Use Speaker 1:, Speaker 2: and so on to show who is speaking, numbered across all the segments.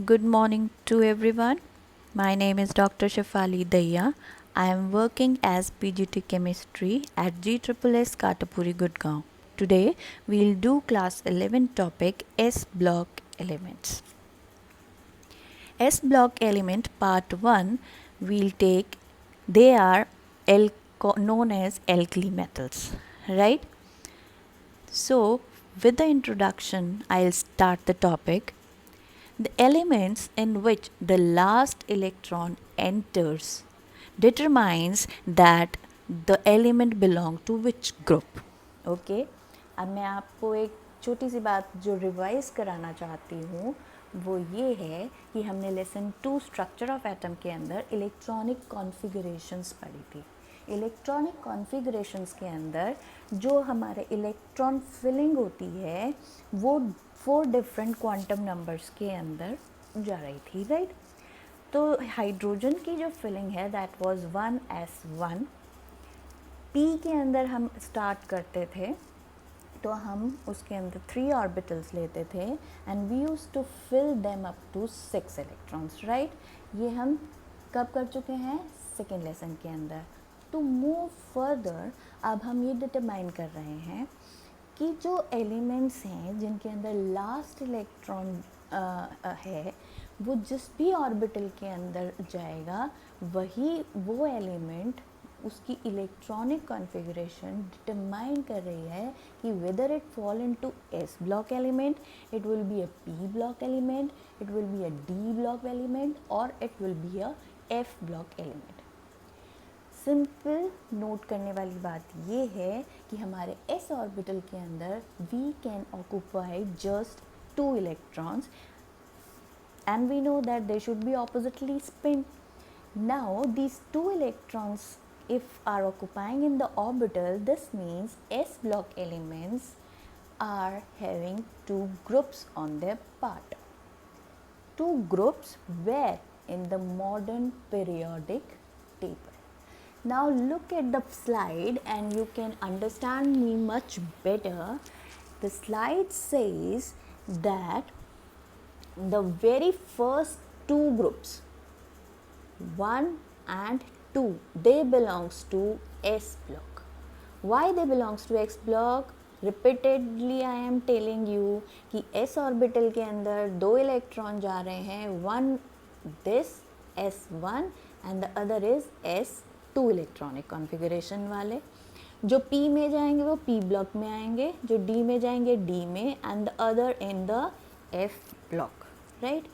Speaker 1: Good morning to everyone. My name is Dr. Shafali Daya. I am working as PGT Chemistry at GSSS Katapuri Gurgaon. Today we'll do class 11 topic S block elements. S block element part 1 we'll take they are known as alkali metals, right? So with the introduction I'll start the topic. The elements in which the last electron enters determines that the element belong to which group. Okay? अब मैं आपको एक छोटी सी बात जो revise कराना चाहती हूँ वो ये है कि हमने लेसन 2 स्ट्रक्चर ऑफ एटम के अंदर इलेक्ट्रॉनिक कॉन्फ़िगरेशंस पढ़ी थी। इलेक्ट्रॉनिक कॉन्फ़िगरेशंस के अंदर जो हमारे इलेक्ट्रॉन फिलिंग होती है वो 4 डिफरेंट क्वांटम नंबर्स के अंदर जा रही थी, राइट? तो हाइड्रोजन की जो फिलिंग है दैट वाज 1s1। पी के अंदर हम स्टार्ट करते थे तो हम उसके अंदर 3 ऑर्बिटल्स लेते थे and we use to fill them up to 6 electrons, right? ये हम कब कर चुके हैं? सेकेंड लेसन के अंदर। टू मूव फर्दर अब हम ये डिटरमाइन कर रहे हैं कि जो एलिमेंट्स हैं जिनके अंदर लास्ट इलेक्ट्रॉन है वो जिस भी ऑर्बिटल के अंदर जाएगा वही वो एलिमेंट उसकी इलेक्ट्रॉनिक कॉन्फ़िगरेशन डिटरमाइन कर रही है कि whether it fall into S block element, it will be a P block element, it will be a D block element और it will be a F block element. Simple note करने वाली बात ये है कि हमारे एस ऑर्बिटल के अंदर we can occupy just 2 electrons and we know that they should be oppositely spin. Now these 2 electrons if are occupying in the orbital, this means s block elements are having 2 groups on their part. 2 groups where in the modern periodic table. Now look at the slide and you can understand me much better. The slide says that the very first 2 groups 1 and 2 they belongs to s block. Why they belongs to x block? Repeatedly I am telling you कि s orbital के अंदर 2 electron जा रहे हैं, one this s1 and the other is s2 electronic configuration वाले। जो p में जाएंगे वो p ब्लॉक में आएंगे, जो d में जाएंगे d में and the other in the f block, right?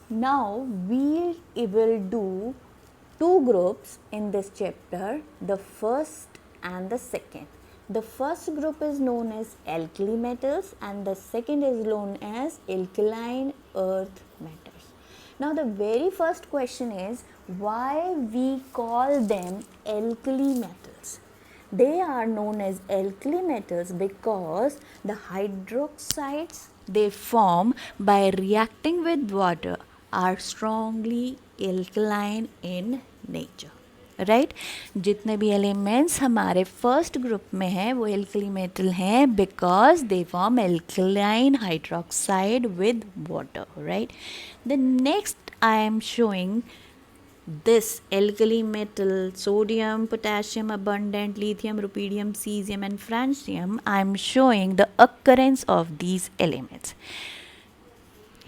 Speaker 1: Now we will do 2 groups in this chapter, the first and the second. The first group is known as alkali metals and the second is known as alkaline earth metals. Now the very first question is why we call them alkali metals. They are known as alkali metals because the hydroxides they form by reacting with water are strongly alkaline in nature, right? जितने भी elements हमारे first group में हैं वो alkali metal हैं because they form alkaline hydroxide with water, right? The next I am showing this alkali metal sodium potassium abundant lithium rubidium cesium and francium. I am showing the occurrence of these elements.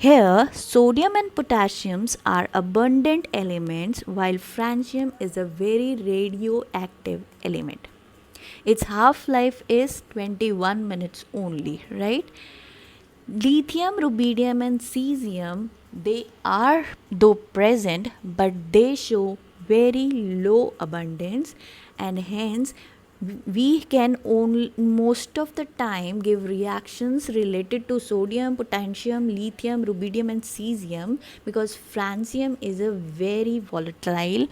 Speaker 1: Here sodium and potassiums are abundant elements while francium is a very radioactive element. Its half life is 21 minutes only, right? Lithium, rubidium and cesium they are though present but they show very low abundance and hence we can only most of the time give reactions related to sodium, potassium, lithium, rubidium and cesium because francium is a very volatile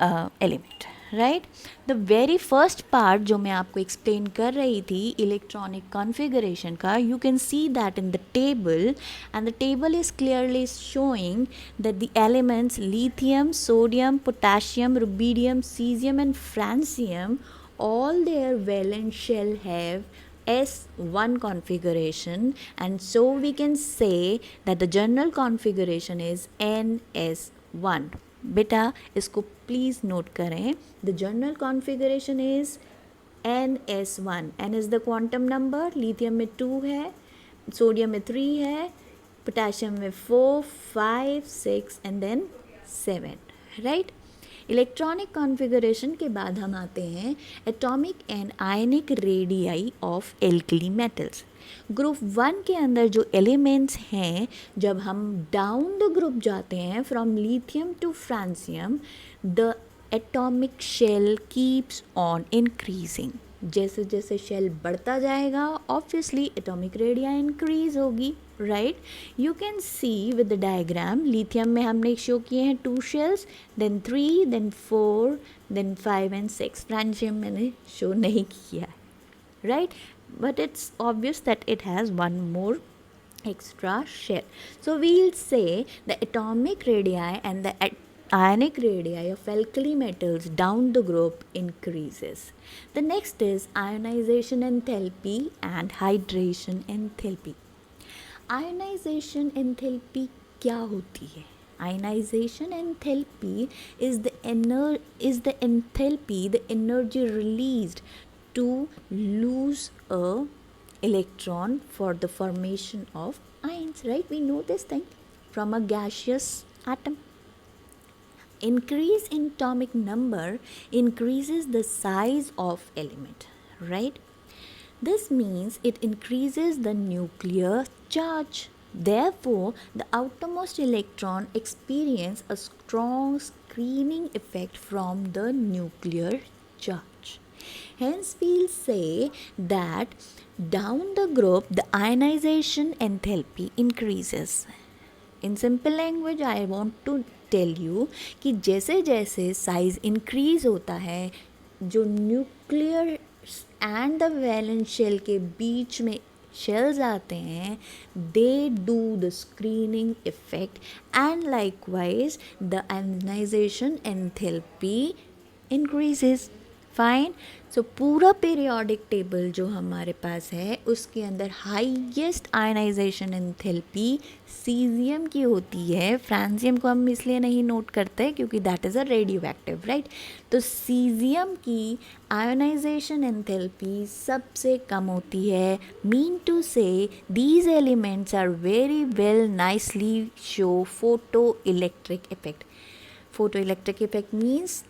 Speaker 1: element, right? The very first part जो मैं आपको explain कर रही थी electronic configuration का, you can see that in the table and the table is clearly showing that the elements lithium, sodium, potassium, rubidium, cesium and francium all their valence shell have S1 configuration, and so we can say that the general configuration is NS1. बेटा इसको please note करें. The general configuration is NS1. N is the quantum number. Lithium में 2 है, sodium में 3 है, potassium में 4, 5, 6 and then 7, right. Electronic configuration के बाद हम आते हैं atomic and ionic radii of alkali metals. Group 1 के अंदर जो एलिमेंट्स हैं, जब हम डाउन द ग्रुप जाते हैं from lithium to francium, the atomic shell keeps on increasing. जैसे जैसे शेल बढ़ता जाएगा ऑब्वियसली एटॉमिक रेडिया इंक्रीज होगी, right. You can see with the diagram. Lithium में हमने शो किए हैं 2 shells, then 3, then 4, then 5 and 6. Francium मैंने शो नहीं किया है, right, but it's obvious that it has one more extra shell. So we'll say the atomic radii and the ionic radii of alkali metals down the group increases. The next is ionization enthalpy and hydration enthalpy. Ionization enthalpy क्या होती है? Ionization enthalpy is the enthalpy, the energy released to lose a electron for the formation of ions, right? We know this thing from a gaseous atom. Increase in atomic number increases the size of element, right? This means it increases the nuclear charge. Therefore, the outermost electron experience a strong screening effect from the nuclear charge. Hence, we'll say that down the group, the ionization enthalpy increases. In simple language, I want to tell you कि जैसे जैसे size increase होता है, जो nuclear and the valence shell के बीच में shells आते हैं, they do the screening effect, and likewise the ionization enthalpy increases. Fine. So पूरा पीरियोडिक टेबल जो हमारे पास है उसके अंदर हाईएस्ट आयनाइजेशन एंथैल्पी सीजियम की होती है. फ्रांसियम को हम इसलिए नहीं नोट करते क्योंकि that is a radioactive, right. तो सीजियम की आयोनाइजेशन एंथैल्पी सबसे कम होती है. Mean to say these elements are very well nicely show photoelectric effect. Photoelectric effect means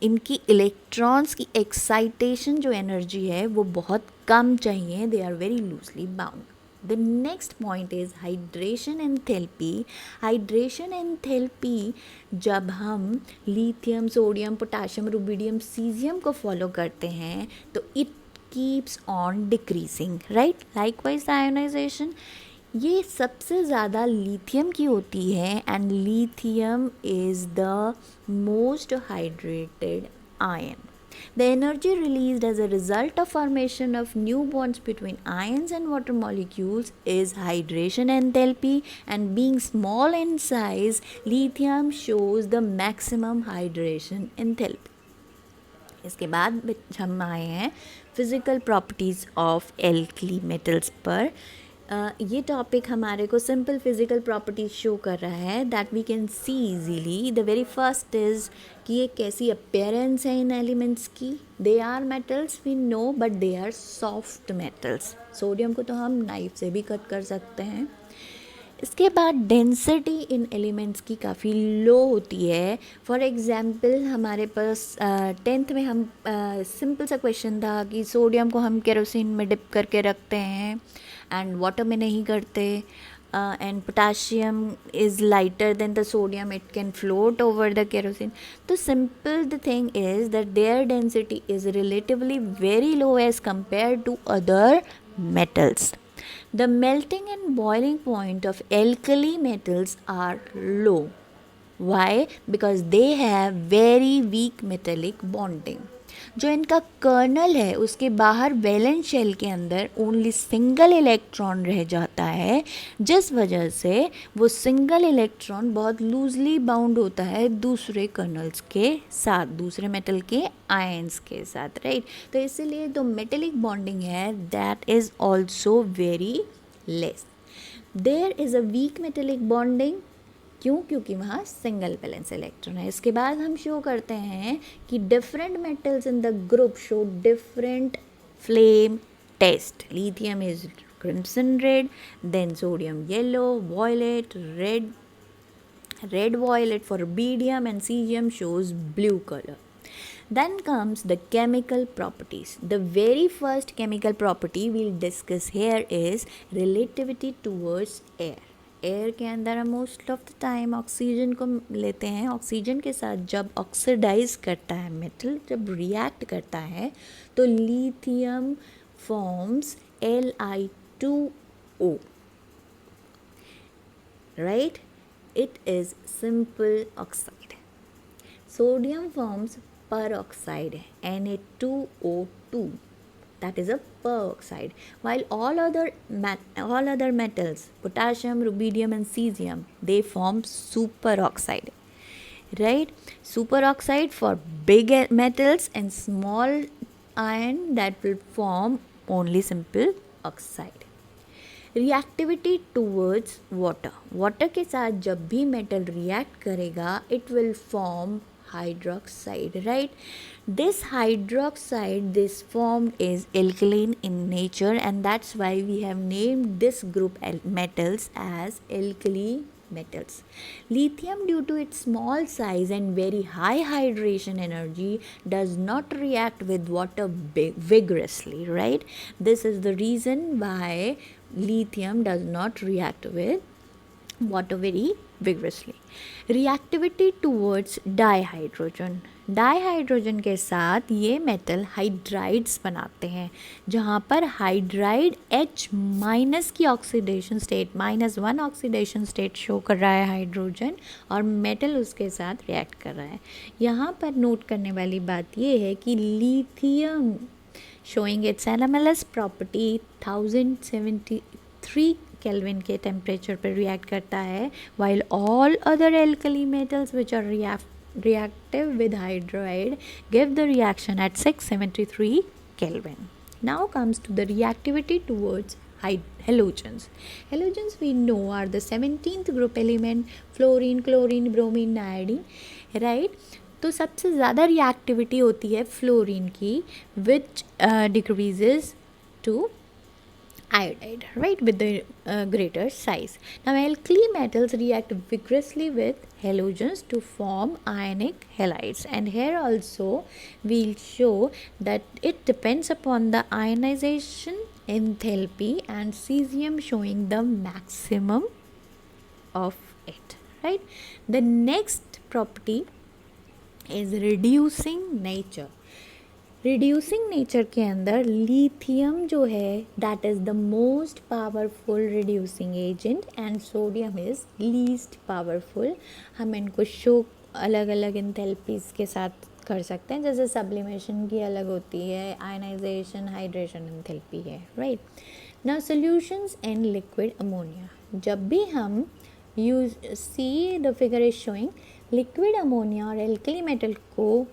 Speaker 1: इनकी इलेक्ट्रॉन्स की एक्साइटेशन जो एनर्जी है वो बहुत कम चाहिए. They are very loosely bound. The next point is hydration enthalpy. Hydration enthalpy जब हम lithium, sodium, potassium, rubidium, caesium को फॉलो करते हैं तो it keeps on decreasing, right. Likewise ionisation ये सबसे ज़्यादा लिथियम की होती है and lithium is the most hydrated ion. The energy released as a result of formation of new bonds between ions and water molecules is hydration enthalpy, and being small in size, lithium shows the maximum hydration enthalpy. इसके बाद हम आए हैं physical properties of alkali metals पर. ये topic हमारे को simple physical properties show कर रहा है that we can see easily. The very first is कि ये कैसी अपेयरेंस है इन एलिमेंट्स की. They are metals we know but they are soft metals. Sodium को तो हम नाइफ से भी कट कर सकते हैं. इसके बाद डेंसिटी इन एलिमेंट्स की काफ़ी लो होती है. फॉर एग्ज़ाम्पल हमारे पास 10th में हम सिंपल सा क्वेश्चन था कि सोडियम को हम केरोसिन में डिप करके रखते हैं एंड वाटर में नहीं करते. And potassium is lighter than the sodium, it can float over the kerosene. तो simple the thing is that their density is relatively very low as compare to other metals. The melting and boiling point of alkali metals are low. Why? Because they have very weak metallic bonding. जो इनका colonel है उसके बाहर valence shell के अंदर only single electron रह जाता है, जिस वजह से वो सिंगल इलेक्ट्रॉन बहुत लूजली बाउंड होता है दूसरे कर्नल्स के साथ, दूसरे मेटल के आयंस के साथ, राइट। तो इसीलिए जो मेटेलिक बॉन्डिंग है that is also very less. There is a weak metallic bonding, क्यों? क्योंकि वहाँ सिंगल वैलेंस इलेक्ट्रॉन है। इसके बाद हम शो करते हैं कि different metals in the group show different flame test. Lithium is crimson red, then sodium yellow, violet, red violet for rubidium, and cesium shows blue color. Then comes the chemical properties. The very first chemical property we'll discuss here is relativity towards air. Air के अंदर हम most of the time oxygen को लेते हैं। Oxygen के साथ जब oxidise करता है मेटल, जब रिएक्ट करता है, तो lithium forms Li2O, right. It is simple oxide. Sodium forms peroxide, Na2O2, that is a peroxide, while all other metals, potassium, rubidium and cesium, they form superoxide, right? Superoxide for big metals and small iron that will form only simple oxide. Reactivity towards water, water के साथ जब भी metal react करेगा it will form hydroxide, right? This hydroxide, this formed is alkaline in nature, and that's why we have named this group metals as alkali metals. Lithium, due to its small size and very high hydration energy, does not react with water vigorously, right? This is the reason why lithium does not react with water very vigorously. Reactivity towards dihydrogen, dihydrogen के साथ ये metal hydrides बनाते हैं, जहाँ पर hydride H minus की oxidation state, -1 oxidation state show कर रहा है हाइड्रोजन, और मेटल उसके साथ रिएक्ट कर रहा है। यहाँ पर नोट करने वाली बात ये है कि lithium showing it's NMLS property 1073 kelvin के टेम्परेचर पर रिएक्ट करता है, while all other alkali metals which are reactive with hydride give the reaction at 673 Kelvin. Now comes to the reactivity towards halogens. Halogens we know are the 17th group element, fluorine, chlorine, bromine, iodine, right? तो सबसे ज़्यादा reactivity होती है fluorine की, which decreases to iodide, right, with the greater size. Now alkali metals react vigorously with halogens to form ionic halides, and here also we'll show that it depends upon the ionization enthalpy, and cesium showing the maximum of it, right. The next property is reducing nature. Reducing nature के अंदर lithium जो है that is the most powerful reducing agent, and sodium is least powerful. हम इनको show अलग अलग enthalpies के साथ कर सकते हैं, जैसे सब्लिमेशन की अलग होती है, आयनाइजेशन, हाइड्रेशन एंथैल्पी है, right. Now solutions in liquid ammonia, जब भी हम use see the figure is showing liquid ammonia और एल्कली मेटल को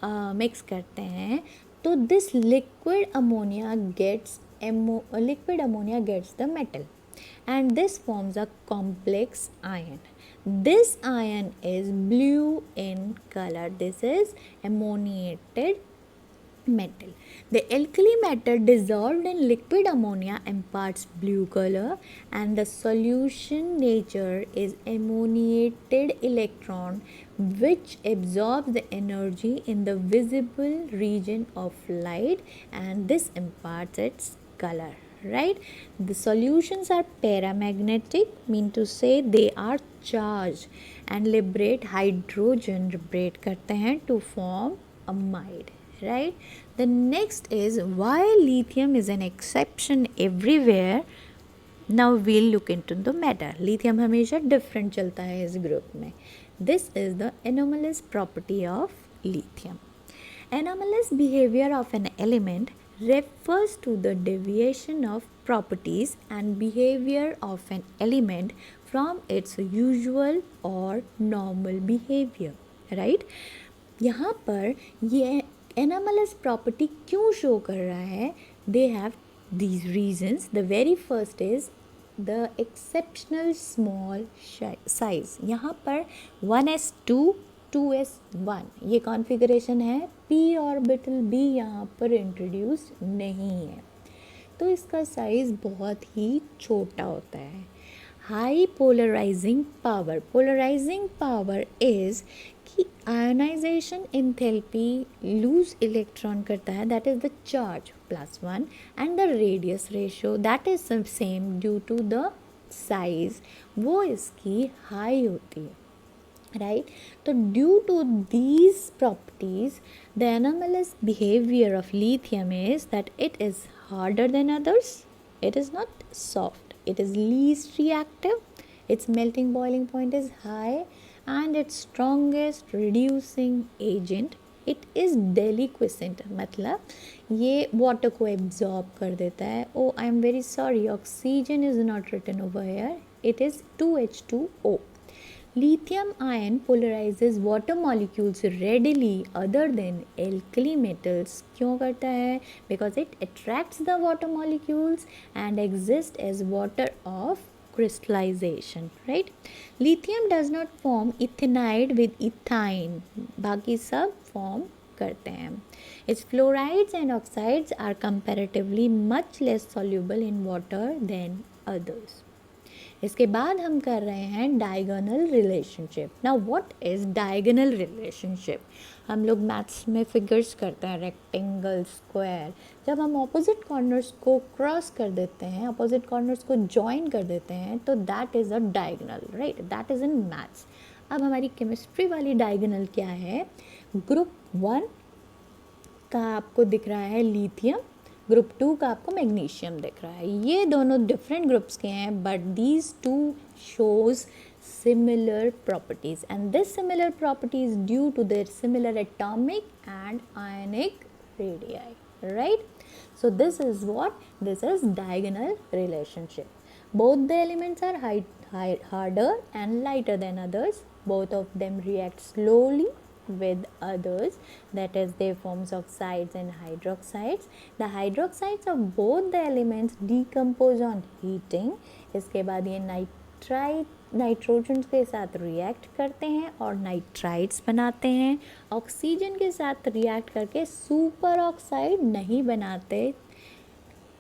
Speaker 1: मिक्स करते हैं, तो this liquid ammonia gets the metal, and this forms a complex ion. This ion is blue in color. This is ammoniated metal. The alkali metal dissolved in liquid ammonia imparts blue color, and the solution nature is ammoniated electron which absorbs the energy in the visible region of light, and this imparts its color, right. The solutions are paramagnetic, mean to say they are charged and liberate hydrogen, liberate करते हैं to form amide, right. The next is why lithium is an exception everywhere. Now we'll look into the matter. Lithium हमेशा different चलता है इस group में. This is the anomalous property of lithium. Anomalous behavior of an element refers to the deviation of properties and behavior of an element from its usual or normal behavior, right? यहाँ पर ये anomalous property क्यों show कर रहा है? They have these reasons. The very first is the exceptional small size. यहाँ पर 1s2 2s1 ये कॉन्फ़िगरेशन है, p ऑर्बिटल b यहाँ पर इंट्रोड्यूस नहीं है, तो इसका साइज़ बहुत ही छोटा होता है. हाई पोलराइजिंग पावर इज़ कि आयोनाइजेशन एंथैल्पी लूज इलेक्ट्रॉन करता है, that is the charge +1 and the radius ratio that is same due to the size, वो इसकी हाई होती है, right? So due to these properties, the anomalous behavior of lithium is that it is harder than others, it is not soft, it is least reactive, its melting boiling point is high, and its strongest reducing agent, it is deliquescent, मतलब ये water को absorb कर देता है. Oh, I am very sorry, oxygen is not written over here, it is 2H2O. Lithium ion polarizes water molecules readily other than alkali metals. क्यों करता है? Because it attracts the water molecules and exists as water of crystallization, right? Lithium does not form ethanide with ethyne. बाकी सब form करते हैं. Its fluorides and oxides are comparatively much less soluble in water than others. इसके बाद हम कर रहे हैं diagonal relationship. Now what is diagonal relationship? हम लोग मैथ्स में फिगर्स करते हैं, रेक्टेंगल, स्क्वायर. जब हम ऑपोजिट कॉर्नर्स को क्रॉस कर देते हैं, ऑपोजिट कॉर्नर्स को जॉइन कर देते हैं, तो that is a diagonal, right? That is in maths. अब हमारी केमिस्ट्री वाली डायगोनल क्या है? ग्रुप 1 का आपको दिख रहा है लिथियम, ग्रुप 2 का आपको मैग्नीशियम दिख रहा है. ये दोनों डिफरेंट ग्रुप्स के हैं, but these two shows similar properties, and this similar properties due to their similar atomic and ionic radii, right? So this is what? This is diagonal relationship. Both the elements are harder and lighter than others. Both of them react slowly with others, that is they forms oxides and hydroxides. The hydroxides of both the elements decompose on heating. इसके बाद ये nitrogen के साथ react करते हैं और nitrides बनाते हैं. ऑक्सीजन के साथ रिएक्ट करके सुपर ऑक्साइड नहीं बनाते,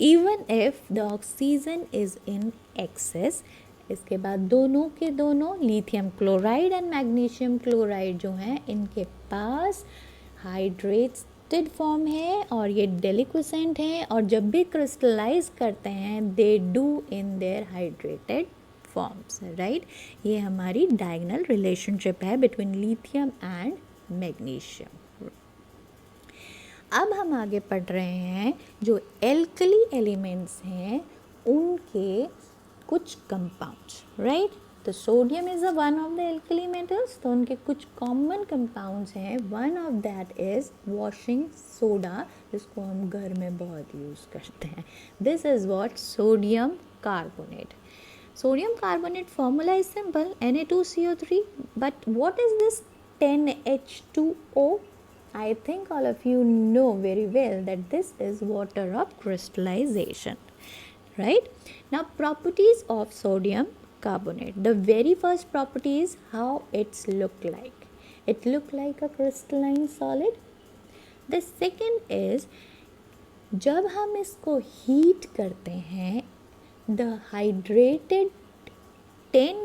Speaker 1: even if the oxygen is in excess. इसके बाद दोनों के दोनों lithium chloride and magnesium chloride जो हैं, इनके पास हाइड्रेटेड फॉर्म है और ये डेलिक्वेसेंट हैं, और जब भी क्रिस्टलाइज करते हैं they do in their hydrated forms, right? ये हमारी डायगोनल रिलेशनशिप है बिटवीन लिथियम एंड मैग्नीशियम. अब हम आगे पढ़ रहे हैं जो एल्कली एलिमेंट्स हैं उनके कुछ कंपाउंड्स, राइट? तो sodium is one of the alkali metals, तो उनके कुछ कॉमन कंपाउंड्स हैं. One of that is washing soda, जिसको हम घर में बहुत यूज़ करते हैं. This is what? Sodium carbonate. Sodium carbonate formula is simple, Na2CO3, but what is this 10H2O? I think all of you know very well that this is water of crystallization, right? Now properties of sodium carbonate. The very first property is how it's look like. It look like a crystalline solid. The second is जब हम इसको heat करते हैं, the hydrated 10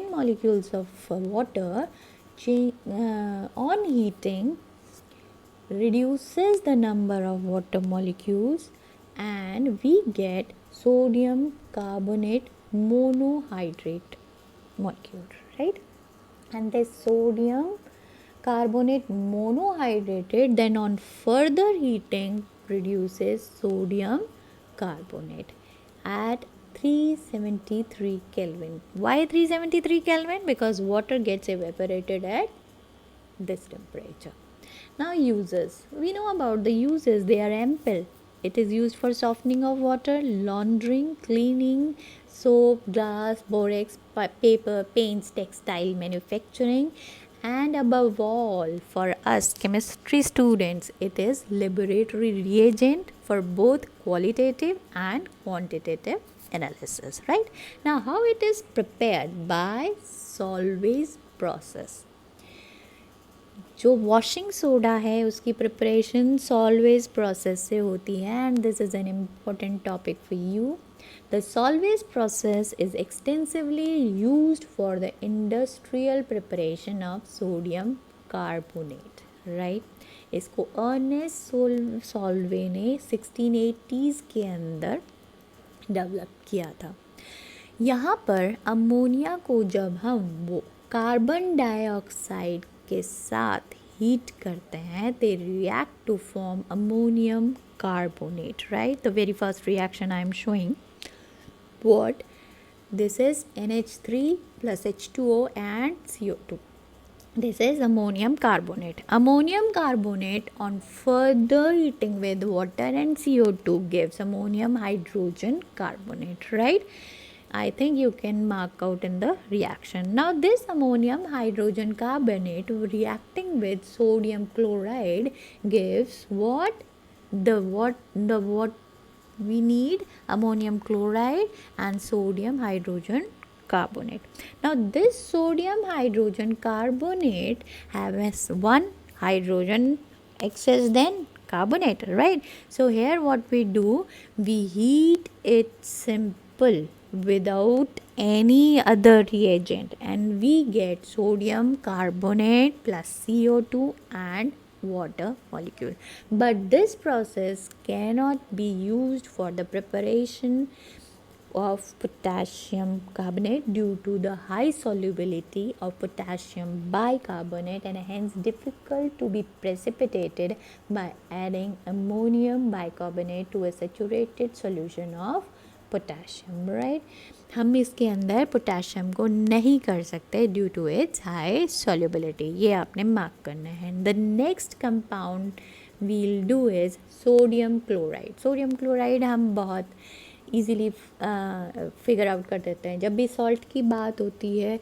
Speaker 1: molecules of water on heating reduces the number of water molecules and we get sodium carbonate monohydrate molecule, right? And this sodium carbonate monohydrated then on further heating produces sodium carbonate at 373 Kelvin. Why 373 Kelvin? Because water gets evaporated at this temperature. Now uses. We know about the uses. They are ample. It is used for softening of water, laundering, cleaning, soap, glass, borax, paper, paints, textile manufacturing, and above all, for us chemistry students, it is laboratory reagent for both qualitative and quantitative analysis, right? Now, how it is prepared? By Solvay's process. जो washing soda है उसकी preparation salvage process से होती है, and this is an important topic for you. The salvage process is extensively used for the industrial preparation of sodium carbonate, right. इसको Ernest Solvay ने 1680s के अंदर डेवलप किया था. यहाँ पर अमोनिया को जब हम वो कार्बन डाइऑक्साइड के साथ हीट करते हैं, they react to form ammonium carbonate, right? The very first reaction I am showing. What? This is NH3 plus H2O and CO2. This is ammonium carbonate. Ammonium carbonate on further heating with water and CO2 gives ammonium hydrogen carbonate, right? I think you can mark out in the reaction. Now this ammonium hydrogen carbonate reacting with sodium chloride gives what we need? Ammonium chloride and sodium hydrogen carbonate. Now this sodium hydrogen carbonate has one hydrogen excess than carbonate, right? So here what we do, we heat it simple without any other reagent, and we get sodium carbonate plus CO2 and water molecule. But this process cannot be used for the preparation of potassium carbonate due to the high solubility of potassium bicarbonate, and hence difficult to be precipitated by adding ammonium bicarbonate to a saturated solution of potassium, right. हम इसके अंदर potassium को नहीं कर सकते due to its high solubility. ये आपने mark करना है. The next compound we'll do is sodium chloride. Sodium chloride हम बहुत ईजीली फिगर आउट कर देते हैं. जब भी सॉल्ट की बात होती है,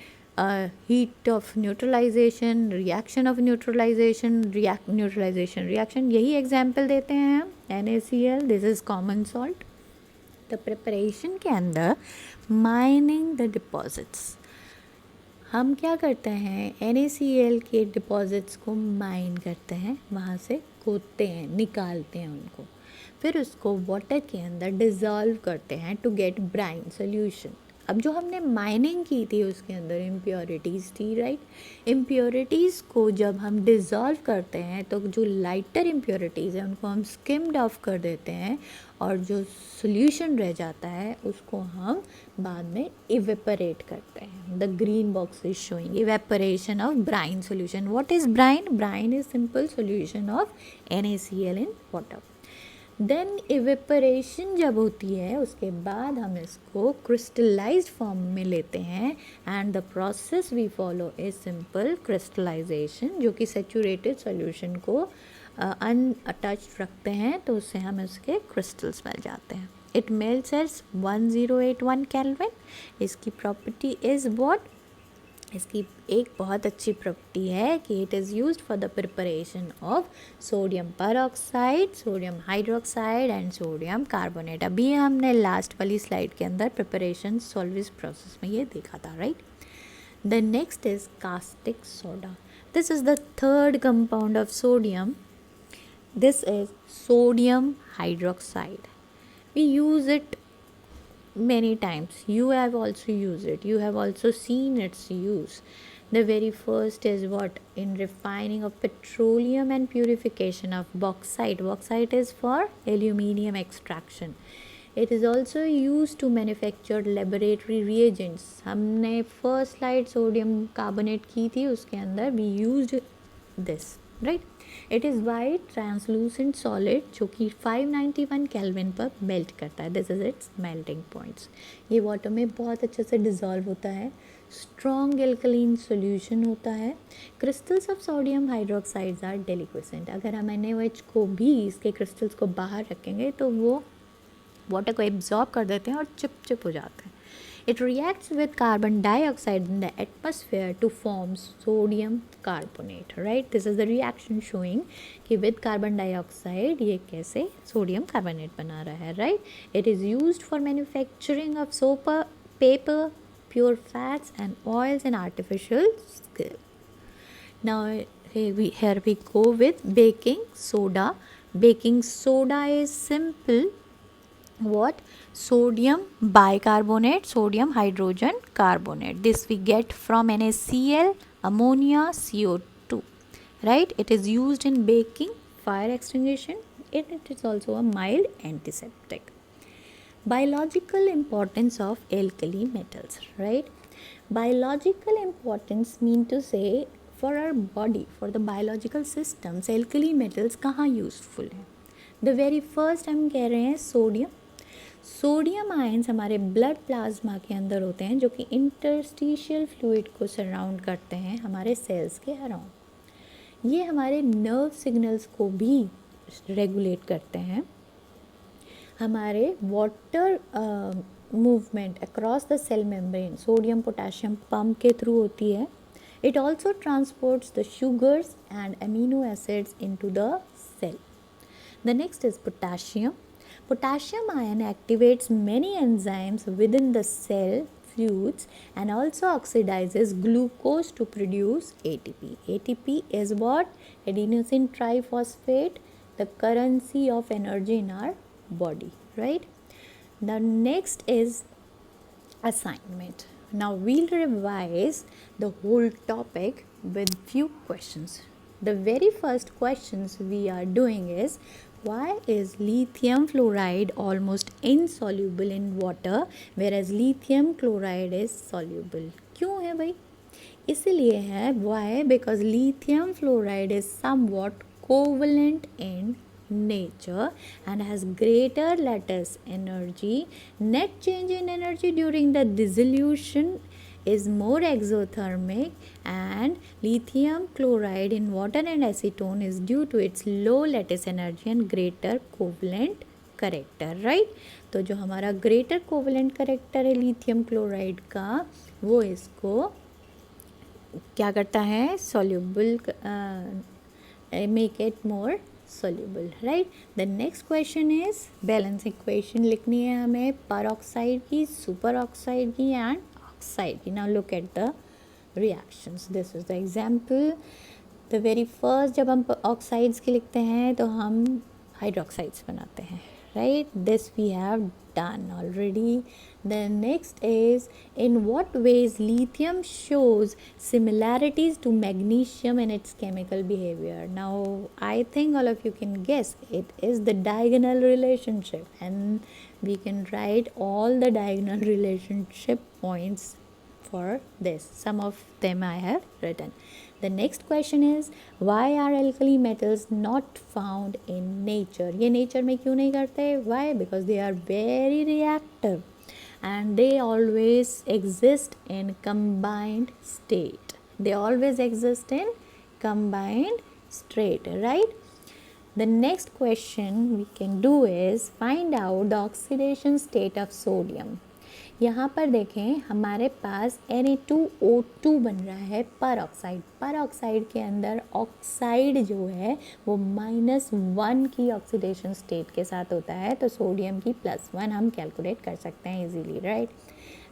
Speaker 1: heat of neutralisation, reaction of neutralisation, neutralisation reaction, यही एग्जाम्पल देते हैं हम. NaCl, this is common salt. The preparation के अंदर माइनिंग द डिपॉजिट्स, हम क्या करते हैं, NaCl के डिपॉजिट्स को माइन करते हैं, वहाँ से खोदते हैं, निकालते हैं उनको, फिर उसको वाटर के अंदर डिज़ोल्व करते हैं टू गेट ब्राइन सोल्यूशन. अब जो हमने माइनिंग की थी उसके अंदर इम्प्योरिटीज़ थी, राइट. इम्प्योरिटीज़ को जब हम डिज़ोल्व करते हैं तो जो लाइटर इम्प्योरिटीज़ हैं उनको हम स्किम्ड ऑफ कर देते हैं, और जो सोल्यूशन रह जाता है उसको हम बाद में इवेपोरेट करते हैं. The green box is showing evaporation of brine solution. What is brine? Brine is simple solution of NaCl in water. Then evaporation जब होती है उसके बाद हम इसको क्रिस्टलाइज्ड फॉर्म में लेते हैं, and the process we follow is simple crystallisation, जो कि सेचूरेटेड सॉल्यूशन को अनअटच्ड रखते हैं, तो उससे हम इसके क्रिस्टल्स मिल जाते हैं. It melts at 1081 kelvin. इसकी प्रॉपर्टी इज़ व्हाट? इसकी एक बहुत अच्छी प्रॉपर्टी है कि it is used for the preparation of sodium peroxide, sodium hydroxide and sodium carbonate. अभी हमने लास्ट वाली स्लाइड के अंदर प्रिपरेशन सॉल्वेज प्रोसेस में ये देखा था, right. The next is caustic soda. This is the third compound of sodium. This is sodium hydroxide. We use it many times. You have also used it, you have also seen its use. The very first is what? In refining of petroleum and purification of bauxite. Bauxite is for aluminium extraction. It is also used to manufacture laboratory reagents. हमने first slide sodium carbonate की थी, उसके अंदर we used this, right. It is white translucent solid जो कि 591 kelvin पर melt करता है. This is it's melting points. ये वाटर में बहुत अच्छे से डिज़ोल्व होता है. स्ट्रॉन्ग एल्कलीन सॉल्यूशन होता है। Crystals of sodium hydroxides are deliquescent. अगर हम NaOH को भी इसके क्रिस्टल्स को बाहर रखेंगे तो वो वाटर को एब्जॉर्ब कर देते हैं और चिप हो जाते हैं। It reacts with carbon dioxide in the atmosphere to form sodium carbonate, right? This is the reaction showing कि with carbon dioxide ये कैसे sodium carbonate बना रहा है, right? It is used for manufacturing of soap, paper, pure fats and oils and artificial skin. Now here we go with baking soda. Baking soda is simple what? Sodium bicarbonate, sodium hydrogen carbonate. This we get from NaCl, ammonia, CO2, right? It is used in baking, fire extinguishing, and it is also a mild antiseptic. Biological importance of alkali metals, right? Biological importance mean to say for our body, for the biological systems, alkali metals कहाँ useful है? The very first हम कह रहे हैं sodium ions हमारे blood plasma के अंदर होते हैं जो कि इंटरस्टिशियल फ्लूइड को सराउंड करते हैं हमारे सेल्स के अराउंड। ये हमारे नर्व सिग्नल्स को भी रेगुलेट करते हैं। हमारे water movement across the cell membrane sodium potassium pump के थ्रू होती है। It also transports the sugars and amino acids into the cell. The next is potassium. Potassium ion activates many enzymes within the cell fluids and also oxidizes glucose to produce ATP. ATP is what? Adenosine triphosphate, the currency of energy in our body, right? The next is assignment. Now we'll revise the whole topic with few questions. The very first questions we are doing is, why is lithium fluoride almost insoluble in water whereas lithium chloride is soluble? क्यों है भाई? इसलिए है why? Because lithium fluoride is somewhat covalent in nature and has greater lattice energy. Net change in energy during the dissolution is more exothermic, and lithium chloride in water and acetone is due to its low lattice energy and greater covalent character, right? तो जो हमारा greater covalent character है lithium chloride का, वो इसको क्या करता है? soluble, make it more soluble, right? The next question is balance equation लिखनी है हमें peroxide की, superoxide की and oxide. Now look at the reactions. This is the example. The very first जब हम oxides की लिखते हैं तो हम hydroxides बनाते हैं, right? This we have done already. The next is, in what ways lithium shows similarities to magnesium in its chemical behavior? Now I think all of you can guess it is the diagonal relationship, and we can write all the diagonal relationship points for this. Some of them I have written. The next question is, why are alkali metals not found in nature? ये nature में क्यों नहीं करते? Why? Because they are very reactive and they always exist in combined state. They always exist in combined state, right? The next question we can do is find out the oxidation state of sodium. यहाँ पर देखें हमारे पास Na2O2 बन रहा है पर oxide के अंदर ऑक्साइड जो है वो -1 की ऑक्सीडेशन स्टेट के साथ होता है, तो सोडियम की +1 हम कैलकुलेट कर सकते हैं easily, right?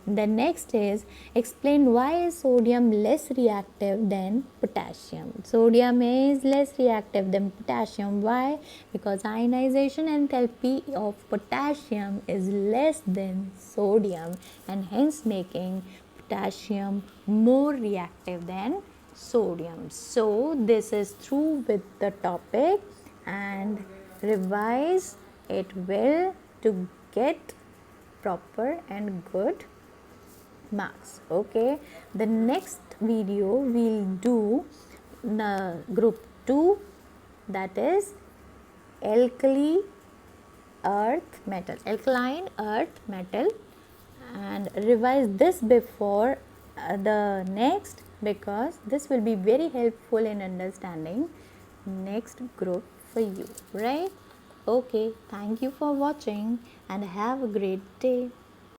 Speaker 1: The next is, explain why is sodium less reactive than potassium. Sodium is less reactive than potassium. Why? Because ionization enthalpy of potassium is less than sodium and hence making potassium more reactive than sodium. So this is through with the topic, and revise it well to get proper and good marks. Okay, the next video we'll do group 2, that is alkaline earth metal, and revise this before the next, because this will be very helpful in understanding next group for you, right? Okay, thank you for watching and have a great day.